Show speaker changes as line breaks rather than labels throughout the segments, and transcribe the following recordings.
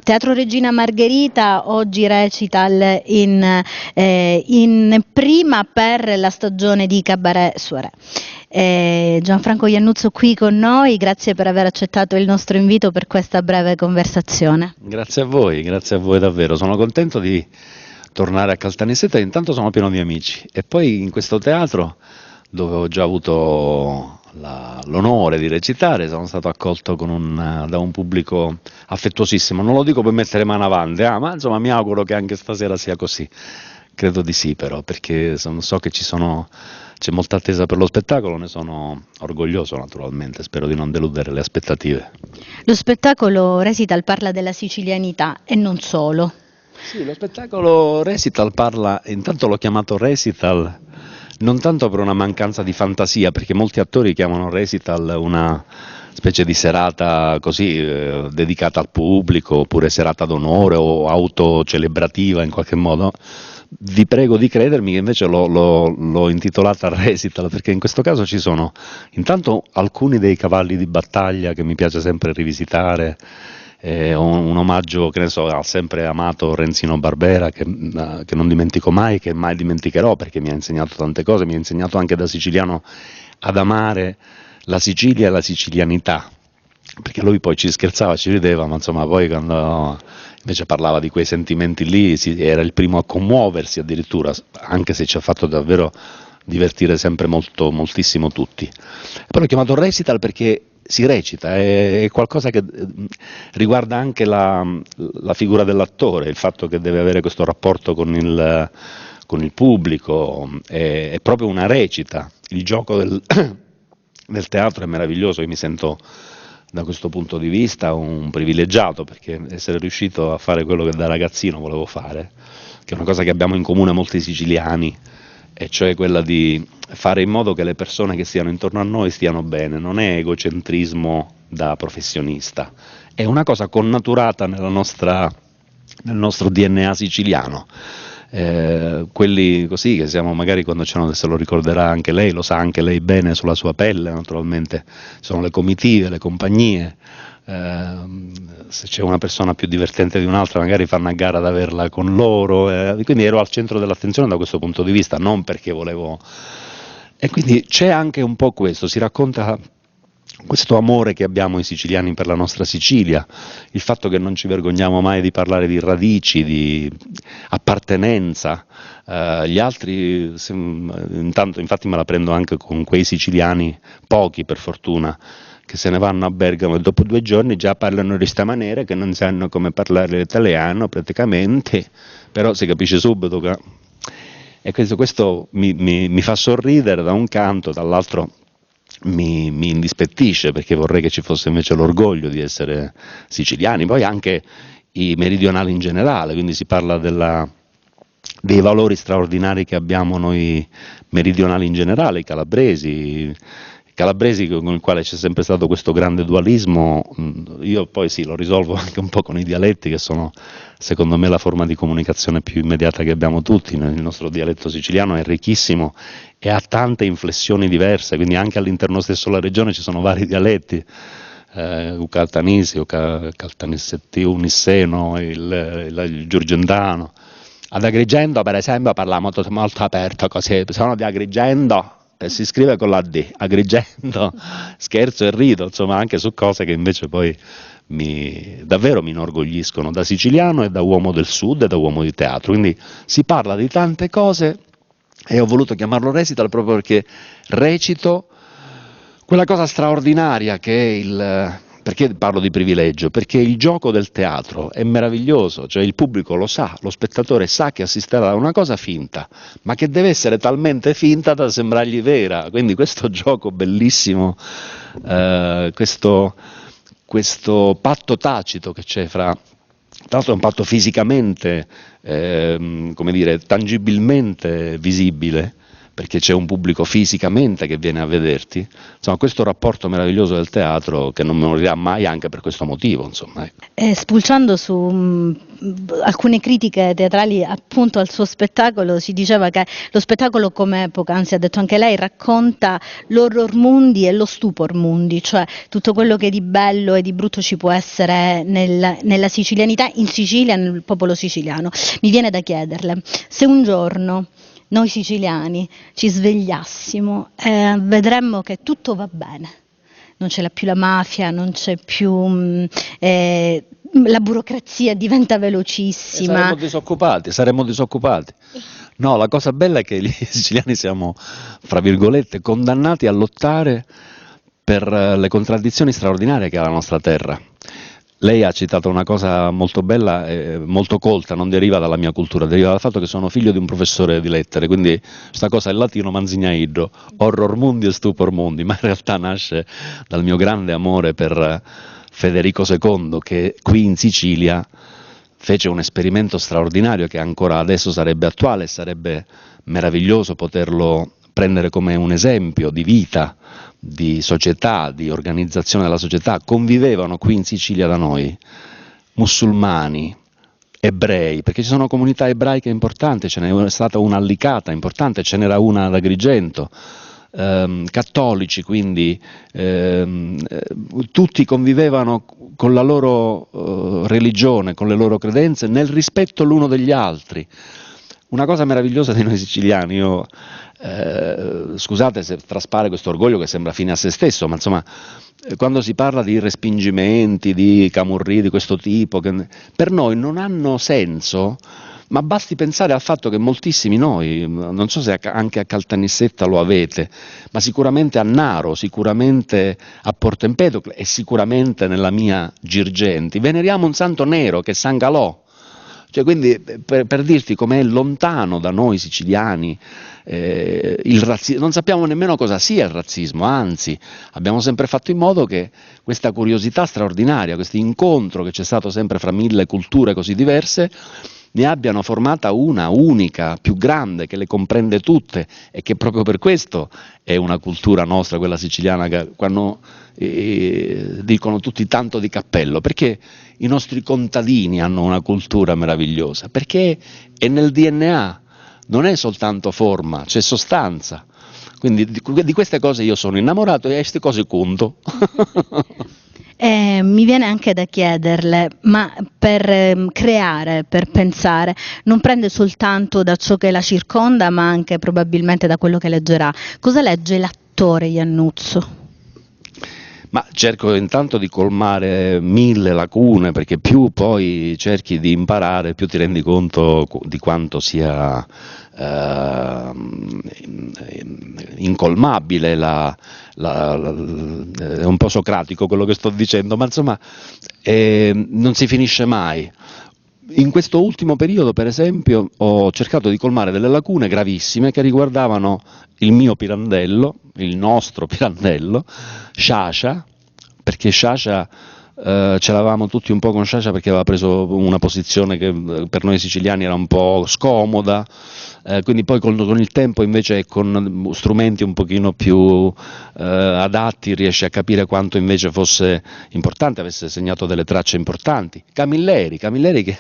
Teatro Regina Margherita, oggi recital in prima per la stagione di Cabaret Soirée. Gianfranco Iannuzzo qui con noi, grazie per aver accettato il nostro invito per questa breve conversazione.
Grazie a voi davvero, sono contento di tornare a Caltanissetta, intanto sono pieno di amici e poi in questo teatro dove ho già avuto l'onore di recitare, sono stato accolto da un pubblico affettuosissimo, non lo dico per mettere mano avanti, ma insomma mi auguro che anche stasera sia così, credo di sì però, perché so che c'è molta attesa per lo spettacolo, ne sono orgoglioso naturalmente, spero di non deludere le aspettative.
Lo spettacolo recital parla della sicilianità e non solo.
Sì, lo spettacolo recital parla, intanto l'ho chiamato recital, non tanto per una mancanza di fantasia, perché molti attori chiamano recital una specie di serata così dedicata al pubblico, oppure serata d'onore o autocelebrativa in qualche modo. Vi prego di credermi che invece l'ho intitolata recital, perché in questo caso ci sono intanto alcuni dei cavalli di battaglia che mi piace sempre rivisitare, un omaggio, che ne so, al sempre amato Renzino Barbera che non dimentico mai, che mai dimenticherò perché mi ha insegnato tante cose, mi ha insegnato anche da siciliano ad amare la Sicilia e la sicilianità, perché lui poi ci scherzava, ci rideva, ma insomma poi quando invece parlava di quei sentimenti lì era il primo a commuoversi addirittura, anche se ci ha fatto davvero divertire sempre moltissimo tutti. Poi l'ho chiamato recital perché si recita, è qualcosa che riguarda anche la figura dell'attore, il fatto che deve avere questo rapporto con il pubblico, è proprio una recita, il gioco del teatro è meraviglioso, io mi sento da questo punto di vista un privilegiato, perché essere riuscito a fare quello che da ragazzino volevo fare, che è una cosa che abbiamo in comune molti siciliani, e cioè quella di fare in modo che le persone che stiano intorno a noi stiano bene, non è egocentrismo da professionista, è una cosa connaturata nel nostro DNA siciliano. Quelli così che siamo, magari quando c'erano, se lo ricorderà anche lei, lo sa anche lei bene sulla sua pelle naturalmente, sono le comitive, le compagnie, se c'è una persona più divertente di un'altra magari fanno a gara ad averla con loro, quindi ero al centro dell'attenzione da questo punto di vista, non perché volevo, e quindi c'è anche un po' questo, si racconta questo amore che abbiamo i siciliani per la nostra Sicilia, il fatto che non ci vergogniamo mai di parlare di radici, di appartenenza, gli altri, infatti me la prendo anche con quei siciliani, pochi per fortuna, che se ne vanno a Bergamo e dopo 2 giorni già parlano di sta maniera, che non sanno come parlare l'italiano praticamente, però si capisce subito che... E questo mi fa sorridere da un canto, dall'altro mi indispettisce, perché vorrei che ci fosse invece l'orgoglio di essere siciliani, poi anche i meridionali in generale, quindi si parla dei valori straordinari che abbiamo noi meridionali in generale, i calabresi con il quale c'è sempre stato questo grande dualismo. Io poi sì, lo risolvo anche un po' con i dialetti, che sono secondo me la forma di comunicazione più immediata che abbiamo tutti. Il nostro dialetto siciliano è ricchissimo e ha tante inflessioni diverse, quindi anche all'interno stesso della regione ci sono vari dialetti, Caltanisi, Caltanissetti, Unisseno, il Giurgendano. Ad Agrigento per esempio parliamo molto aperto, così, sono di Agrigento, si scrive con la D, Agrigento, scherzo e rido, insomma, anche su cose che invece poi davvero mi inorgogliscono da siciliano e da uomo del sud e da uomo di teatro, quindi si parla di tante cose e ho voluto chiamarlo recital proprio perché recito quella cosa straordinaria che è perché parlo di privilegio? Perché il gioco del teatro è meraviglioso, cioè il pubblico lo sa, lo spettatore sa che assisterà a una cosa finta, ma che deve essere talmente finta da sembrargli vera, quindi questo gioco bellissimo, questo patto tacito che c'è fra, tra l'altro è un patto fisicamente, come dire, tangibilmente visibile, perché c'è un pubblico fisicamente che viene a vederti. Insomma, questo rapporto meraviglioso del teatro che non morirà mai anche per questo motivo, insomma, ecco.
Spulciando su alcune critiche teatrali appunto al suo spettacolo, si diceva che lo spettacolo, come poc'anzi ha detto anche lei, racconta l'horror mundi e lo stupor mundi, cioè tutto quello che di bello e di brutto ci può essere nella sicilianità, in Sicilia, nel popolo siciliano. Mi viene da chiederle, se un giorno noi siciliani ci svegliassimo e vedremmo che tutto va bene, non c'è più la mafia, non c'è più la burocrazia diventa velocissima.
Saremmo disoccupati. No, la cosa bella è che gli siciliani siamo, fra virgolette, condannati a lottare per le contraddizioni straordinarie che ha la nostra terra. Lei ha citato una cosa molto bella e molto colta, non deriva dalla mia cultura, deriva dal fatto che sono figlio di un professore di lettere, quindi questa cosa è il latino manzignaidro, horror mundi e stupor mundi, ma in realtà nasce dal mio grande amore per Federico II, che qui in Sicilia fece un esperimento straordinario che ancora adesso sarebbe attuale e sarebbe meraviglioso poterlo prendere come un esempio di vita, di società, di organizzazione della società. Convivevano qui in Sicilia da noi musulmani, ebrei, perché ci sono comunità ebraiche importanti, ce n'è stata una a Licata importante, ce n'era una ad Agrigento, cattolici, quindi tutti convivevano con la loro religione, con le loro credenze, nel rispetto l'uno degli altri. Una cosa meravigliosa di noi siciliani, io scusate se traspare questo orgoglio che sembra fine a se stesso, ma insomma, quando si parla di respingimenti, di camurri di questo tipo, che per noi non hanno senso, ma basti pensare al fatto che moltissimi noi, non so se anche a Caltanissetta lo avete, ma sicuramente a Naro, sicuramente a Porto Empedocle e sicuramente nella mia Girgenti, veneriamo un santo nero che è San Galò. Cioè, quindi per dirti com'è lontano da noi siciliani il razzismo, non sappiamo nemmeno cosa sia il razzismo, anzi abbiamo sempre fatto in modo che questa curiosità straordinaria, questo incontro che c'è stato sempre fra mille culture così diverse, ne abbiano formata una unica, più grande, che le comprende tutte e che proprio per questo è una cultura nostra, quella siciliana, che quando dicono tutti tanto di cappello, perché i nostri contadini hanno una cultura meravigliosa, perché è nel DNA, non è soltanto forma, c'è sostanza. Quindi di queste cose io sono innamorato e a queste cose conto.
Mi viene anche da chiederle, ma per creare, per pensare, non prende soltanto da ciò che la circonda, ma anche probabilmente da quello che leggerà. Cosa legge l'attore Iannuzzo?
Ma cerco intanto di colmare mille lacune, perché più poi cerchi di imparare, più ti rendi conto di quanto sia incolmabile, è un po' socratico quello che sto dicendo, ma insomma non si finisce mai. In questo ultimo periodo, per esempio, ho cercato di colmare delle lacune gravissime che riguardavano il mio Pirandello, il nostro Pirandello, Sciascia, perché Sciascia ce l'avevamo tutti un po' con Sciascia perché aveva preso una posizione che per noi siciliani era un po' scomoda, quindi poi con il tempo invece con strumenti un pochino più adatti riesce a capire quanto invece fosse importante, avesse segnato delle tracce importanti. Camilleri che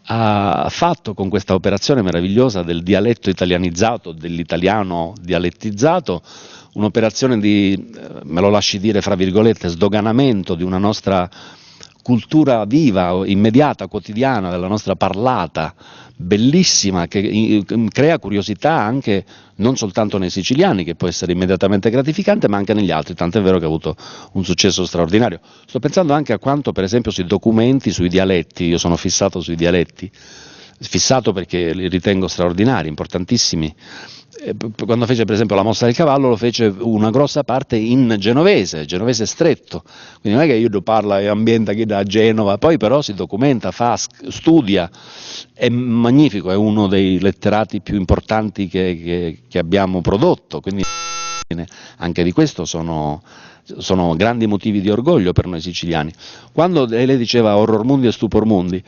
ha fatto con questa operazione meravigliosa del dialetto italianizzato, dell'italiano dialettizzato, un'operazione di, me lo lasci dire fra virgolette, sdoganamento di una nostra cultura viva, immediata, quotidiana, della nostra parlata, bellissima, che crea curiosità anche non soltanto nei siciliani, che può essere immediatamente gratificante, ma anche negli altri, tant'è vero che ha avuto un successo straordinario. Sto pensando anche a quanto per esempio si documenti sui dialetti, io sono fissato sui dialetti, fissato perché li ritengo straordinari, importantissimi. Quando fece per esempio la Mostra del Cavallo lo fece una grossa parte in genovese stretto, quindi non è che io parlo e ambienta chi da Genova, poi però si documenta, studia, è magnifico, è uno dei letterati più importanti che abbiamo prodotto, quindi anche di questo sono sono grandi motivi di orgoglio per noi siciliani. Quando lei diceva Horror Mundi e Stupor Mundi,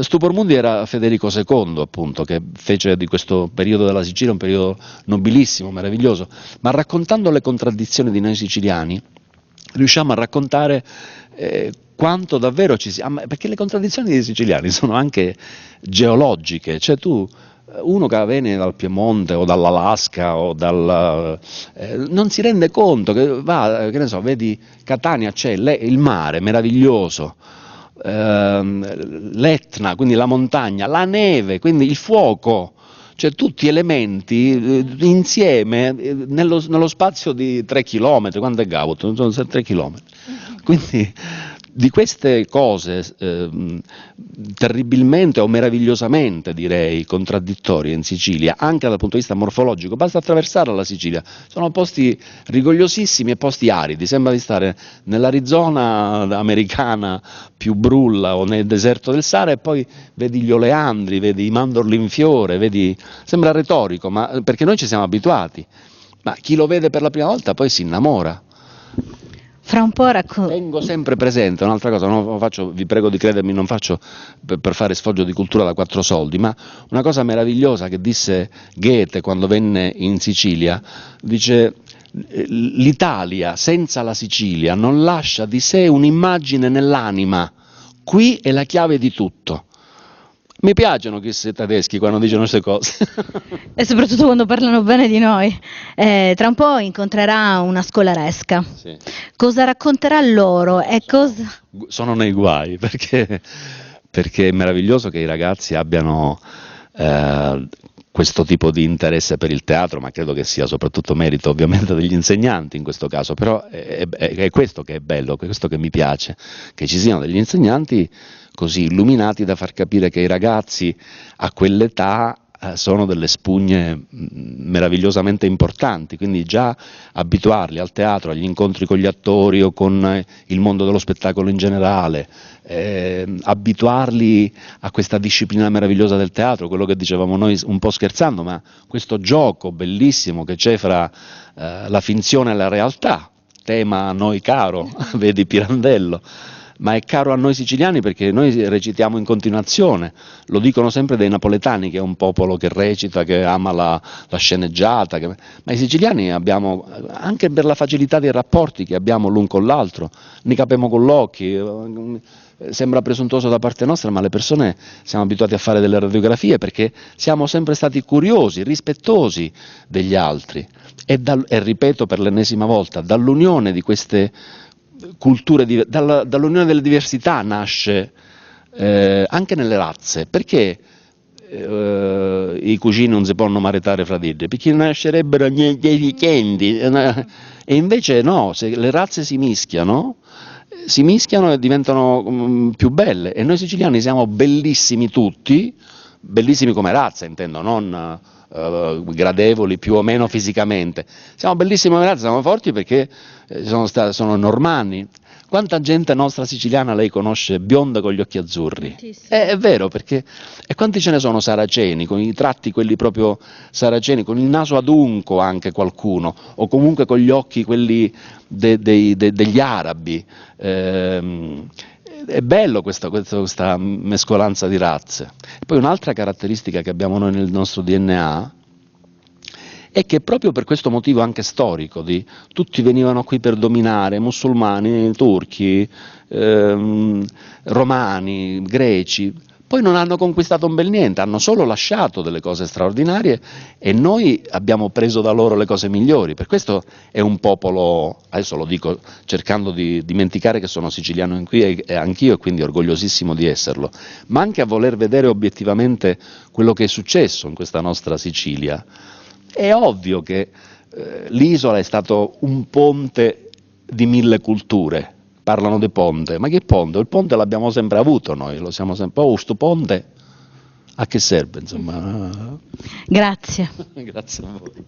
Stupor Mundi era Federico II, appunto, che fece di questo periodo della Sicilia un periodo nobilissimo, meraviglioso, ma raccontando le contraddizioni di noi siciliani riusciamo a raccontare quanto davvero ci sia, perché le contraddizioni dei siciliani sono anche geologiche, cioè uno che viene dal Piemonte o dall'Alaska o non si rende conto che va, che ne so, vedi Catania, c'è il mare meraviglioso, l'Etna, quindi la montagna, la neve, quindi il fuoco, cioè tutti elementi insieme nello spazio di 3 chilometri, quanto è Gavot? Sono 3 chilometri. Quindi di queste cose terribilmente o meravigliosamente, direi, contraddittorie in Sicilia, anche dal punto di vista morfologico, basta attraversare la Sicilia, sono posti rigogliosissimi e posti aridi, sembra di stare nell'Arizona americana più brulla o nel deserto del Sahara e poi vedi gli oleandri, vedi i mandorli in fiore, sembra retorico, ma perché noi ci siamo abituati, ma chi lo vede per la prima volta poi si innamora.
Fra un po'
Tengo sempre presente un'altra cosa, vi prego di credermi, non faccio per fare sfoggio di cultura da 4 soldi, ma una cosa meravigliosa che disse Goethe quando venne in Sicilia, dice: l'Italia senza la Sicilia non lascia di sé un'immagine nell'anima, qui è la chiave di tutto. Mi piacciono questi tedeschi quando dicono queste cose.
E soprattutto quando parlano bene di noi. Tra un po' incontrerà una scolaresca.
Sì.
Cosa racconterà loro?
Sono nei guai, perché è meraviglioso che i ragazzi abbiano questo tipo di interesse per il teatro, ma credo che sia soprattutto merito ovviamente degli insegnanti in questo caso, però è questo che è bello, è questo che mi piace, che ci siano degli insegnanti così illuminati da far capire che i ragazzi a quell'età sono delle spugne meravigliosamente importanti, quindi già abituarli al teatro, agli incontri con gli attori o con il mondo dello spettacolo in generale, abituarli a questa disciplina meravigliosa del teatro, quello che dicevamo noi un po' scherzando, ma questo gioco bellissimo che c'è fra la finzione e la realtà, tema a noi caro, vedi Pirandello, ma è caro a noi siciliani perché noi recitiamo in continuazione, lo dicono sempre dei napoletani che è un popolo che recita, che ama la sceneggiata, ma i siciliani abbiamo, anche per la facilità dei rapporti che abbiamo l'un con l'altro, ne capiamo con l'occhio, sembra presuntuoso da parte nostra, ma le persone siamo abituati a fare delle radiografie perché siamo sempre stati curiosi, rispettosi degli altri e ripeto per l'ennesima volta, dall'unione di queste culture, dall'unione delle diversità nasce anche nelle razze, perché i cugini non si possono maritare fra di loro, perché nascerebbero dei weekendi, e invece no, se le razze si mischiano e diventano più belle, e noi siciliani siamo bellissimi tutti, bellissimi come razza intendo, non gradevoli più o meno fisicamente, siamo bellissimi come razza, siamo forti perché sono normanni. Quanta gente nostra siciliana lei conosce bionda con gli occhi azzurri? È vero, perché e quanti ce ne sono saraceni, con i tratti quelli proprio saraceni, con il naso adunco anche qualcuno, o comunque con gli occhi quelli degli arabi. È bello questa mescolanza di razze. E poi un'altra caratteristica che abbiamo noi nel nostro DNA è che proprio per questo motivo anche storico, tutti venivano qui per dominare, musulmani, turchi, romani, greci, poi non hanno conquistato un bel niente, hanno solo lasciato delle cose straordinarie e noi abbiamo preso da loro le cose migliori. Per questo è un popolo, adesso lo dico cercando di dimenticare che sono siciliano e anch'io e quindi orgogliosissimo di esserlo, ma anche a voler vedere obiettivamente quello che è successo in questa nostra Sicilia. È ovvio che l'isola è stato un ponte di 1000 culture. Parlano di ponte, ma che ponte? Il ponte l'abbiamo sempre avuto noi, lo siamo sempre. Oh, sto ponte a che serve, insomma?
Grazie.
Grazie a voi.